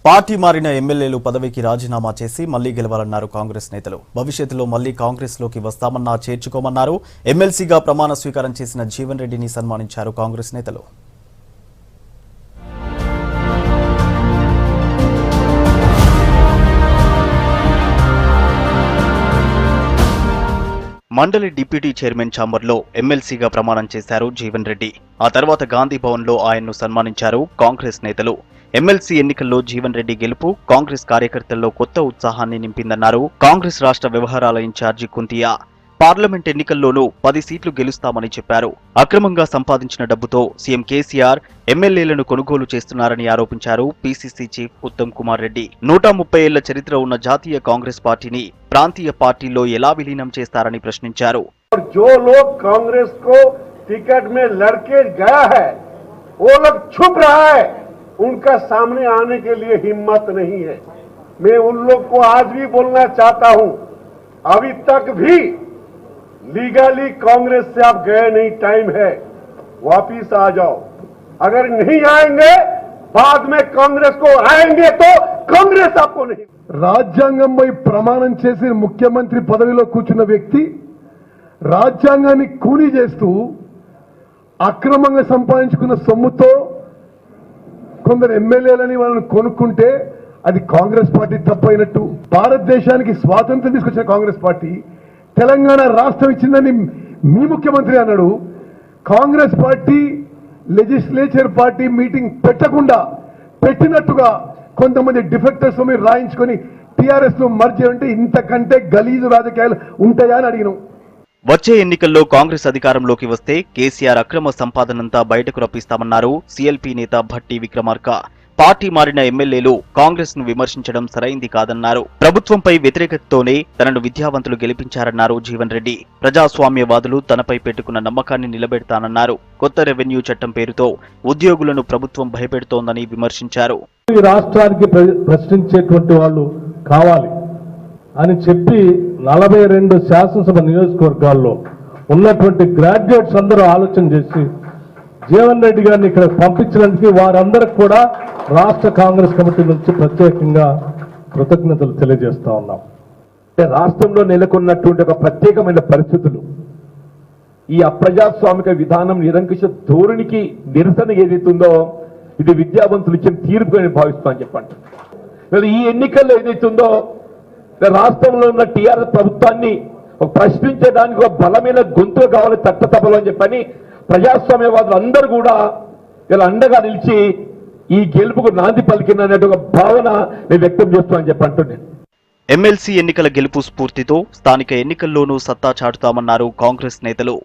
Party మారిన ఎమ్మెల్యేలు పదవికి రాజీనామా చేసి మళ్లీ గెలవాలన్నారు కాంగ్రెస్ నేతలు. భవిష్యత్తులో మళ్లీ కాంగ్రెస్ లోకి వస్తామన్నా చేర్చుకోమన్నారు. ఎమ్మెల్సీగా ప్రమాణ స్వీకారం చేసిన జీవన్ రెడ్డిని సన్మానించారు కాంగ్రెస్ నేతలు. మండలి డిప్యూటీ చైర్మన్ ఛాంబర్లో ఎమ్మెల్సీగా ప్రమాణం చేశారు జీవన్ రెడ్డి. ఆ తర్వాత గాంధీ భవన్లో ఆయన్ను సన్మానించారు కాంగ్రెస్ నేతలు. ఎమ్మెల్సీ ఎన్నికల్లో జీవన్ రెడ్డి గెలుపు కాంగ్రెస్ కార్యకర్తల్లో కొత్త ఉత్సాహాన్ని నింపిందన్నారు కాంగ్రెస్ రాష్ట్ర వ్యవహారాల ఇన్ఛార్జి కుంతియా. పార్లమెంట్ ఎన్నికల్లోనూ 10 సీట్లు గెలుస్తామని చెప్పారు. అక్రమంగా సంపాదించిన డబ్బుతో సీఎం కేసీఆర్ ఎమ్మెల్యేలను కొనుగోలు చేస్తున్నారని ఆరోపించారు పీసీసీ చీఫ్ ఉత్తమ్ కుమార్ రెడ్డి. 130 ఏళ్ల చరిత్ర ఉన్న జాతీయ కాంగ్రెస్ పార్టీని ప్రాంతీయ పార్టీల్లో ఎలా విలీనం చేస్తారని ప్రశ్నించారు. जो लोग कांग्रेस को टिकट में लड़के गया है वो लोग छुप रहा है, उनका सामने आने के लिए हिम्मत नहीं है। मैं उन लोग को आज भी बोलना चाहता हूं, अभी तक भी लीगली कांग्रेस से आप गए नहीं, टाइम है, वापिस आ जाओ। अगर नहीं आएंगे बाद में कांग्रेस को आएंगे तो कांग्रेस आपको नहीं। రాజ్యాంగంపై ప్రమాణం చేసి ముఖ్యమంత్రి పదవిలో కూర్చున్న వ్యక్తి రాజ్యాంగాన్ని కూలీ చేస్తూ అక్రమంగా సంపాదించుకున్న సొమ్ముతో కొందరు ఎమ్మెల్యేలని వాళ్ళని కొనుక్కుంటే అది కాంగ్రెస్ పార్టీ తప్పైనట్టు. భారతదేశానికి స్వాతంత్రం తీసుకొచ్చిన కాంగ్రెస్ పార్టీ తెలంగాణ రాష్ట్రం ఇచ్చిందని మీ ముఖ్యమంత్రి అన్నాడు. Congress party legislature party meeting పెట్టినట్టుగా కొంతమంది డిఫెక్టర్స్ మీరు రాయించుకొని టీఆర్ఎస్ లో మర్జ్ అంటే ఇంతకంటే గలీజు రాజకీయాలు ఉంటాయా అని అడిగినాం. వచ్చే ఎన్నికల్లో కాంగ్రెస్ అధికారంలోకి వస్తే కేసీఆర్ అక్రమ సంపాదనంతా బయటకు రప్పిస్తామన్నారు సీఎల్పీ నేత భట్టి విక్రమార్క. పార్టీ మారిన ఎమ్మెల్యేలు కాంగ్రెస్ ను విమర్శించడం సరైంది కాదన్నారు. ప్రభుత్వంపై వ్యతిరేకతతోనే తనను విద్యావంతులు గెలిపించారన్నారు జీవన్ రెడ్డి. ప్రజాస్వామ్యవాదులు తనపై పెట్టుకున్న నమ్మకాన్ని నిలబెడతానన్నారు. కొత్త రెవెన్యూ చట్టం పేరుతో ఉద్యోగులను ప్రభుత్వం భయపెడుతోందని విమర్శించారు. ఈ రాష్ట్రానికి ప్రశ్నించేటువంటి వాళ్ళు కావాలి అని చెప్పి 42 శాసనసభ నియోజకవర్గాల్లో ఉన్నటువంటి గ్రాడ్యుయేట్స్ అందరూ ఆలోచన చేసి జీవన్ రెడ్డి గారిని ఇక్కడ పంపించడానికి వారందరికి కూడా రాష్ట్ర కాంగ్రెస్ కమిటీ నుంచి ప్రత్యేకంగా కృతజ్ఞతలు తెలియజేస్తా ఉన్నాం. రాష్ట్రంలో నెలకొన్నటువంటి ఒక ప్రత్యేకమైన పరిస్థితులు, ఈ అప్రజాస్వామిక విధానం నిరంకుశ ధోరణికి నిరసన ఏదైతుందో ఇది విద్యావంతులు ఇచ్చిన తీర్పు అని భావిస్తామని చెప్పండి. ఈ ఎన్నికల్లో ఏదైతుందో రాష్ట్రంలో ఉన్న టీఆర్ఎస్ ప్రభుత్వాన్ని ప్రశ్నించడానికి ఒక బలమైన గొంతు కావాలి తట్టతపలు అని చెప్పని ప్రజాస్వామ్యవాదులు అందరూ కూడా ఇలా అండగా నిలిచి ఈ గెలుపుకు నాంది పలికినటువంటి ఒక భావన నేను వ్యక్తం చేస్తామని చెప్పి అంటున్నాను. ఎమ్మెల్సీ ఎన్నికల గెలుపు స్ఫూర్తితో స్థానిక ఎన్నికల్లోనూ సత్తా చాటుతామన్నారు కాంగ్రెస్ నేతలు.